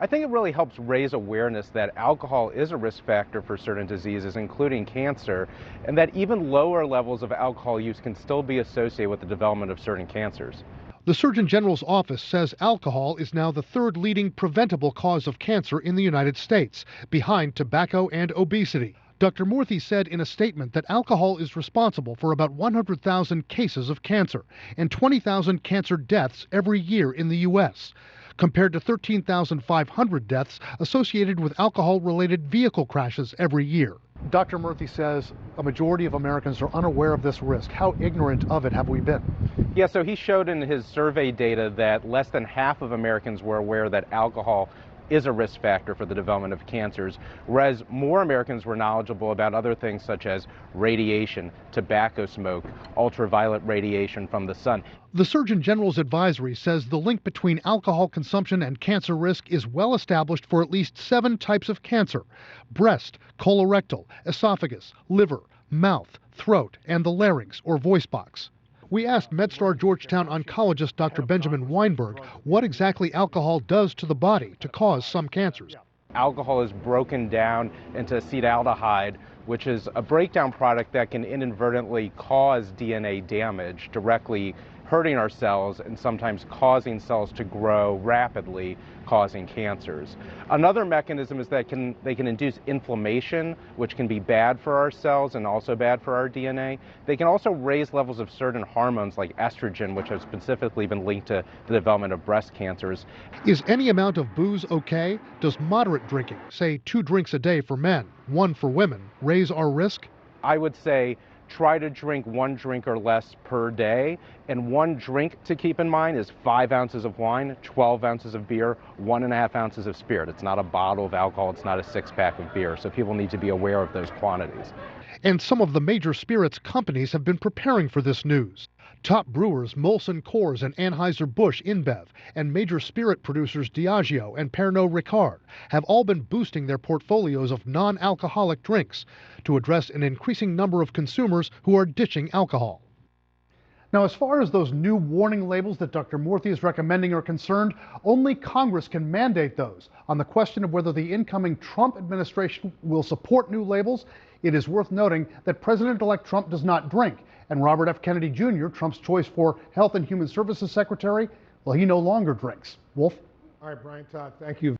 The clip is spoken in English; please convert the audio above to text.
I think it really helps raise awareness that alcohol is a risk factor for certain diseases, including cancer, and that even lower levels of alcohol use can still be associated with the development of certain cancers. The Surgeon General's office says alcohol is now the third leading preventable cause of cancer in the United States, behind tobacco and obesity. Dr. Murthy said in a statement that alcohol is responsible for about 100,000 cases of cancer and 20,000 cancer deaths every year in the U.S., compared to 13,500 deaths associated with alcohol-related vehicle crashes every year. Dr. Murthy says a majority of Americans are unaware of this risk. How ignorant of it have we been? Yeah, so he showed in his survey data that less than half of Americans were aware that alcohol is a risk factor for the development of cancers, whereas more Americans were knowledgeable about other things such as radiation, tobacco smoke, ultraviolet radiation from the sun. The Surgeon General's advisory says the link between alcohol consumption and cancer risk is well established for at least 7 types of cancer: breast, colorectal, esophagus, liver, mouth, throat, and the larynx or voice box. We asked MedStar Georgetown oncologist Dr. Benjamin Weinberg what exactly alcohol does to the body to cause some cancers. Alcohol is broken down into acetaldehyde, which is a breakdown product that can inadvertently cause DNA damage, directly hurting our cells and sometimes causing cells to grow rapidly, causing cancers. Another mechanism is that they can induce inflammation, which can be bad for our cells and also bad for our DNA. They can also raise levels of certain hormones like estrogen, which have specifically been linked to the development of breast cancers. Is any amount of booze okay? Does moderate drinking, say 2 drinks a day for men, 1 for women, raise our risk? I would say try to drink 1 drink or less per day, and 1 drink to keep in mind is 5 ounces of wine, 12 ounces of beer, 1.5 ounces of spirit. It's not a bottle of alcohol, it's not a 6-pack of beer, so people need to be aware of those quantities. And some of the major spirits companies have been preparing for this news. Top brewers Molson Coors and Anheuser-Busch InBev and major spirit producers Diageo and Pernod Ricard have all been boosting their portfolios of non-alcoholic drinks to address an increasing number of consumers who are ditching alcohol. Now, as far as those new warning labels that Dr. Murthy is recommending are concerned, only Congress can mandate those. On the question of whether the incoming Trump administration will support new labels, it is worth noting that President-elect Trump does not drink, and Robert F. Kennedy Jr., Trump's choice for Health and Human Services Secretary, well, he no longer drinks. Wolf? All right, Brian Todd, thank you.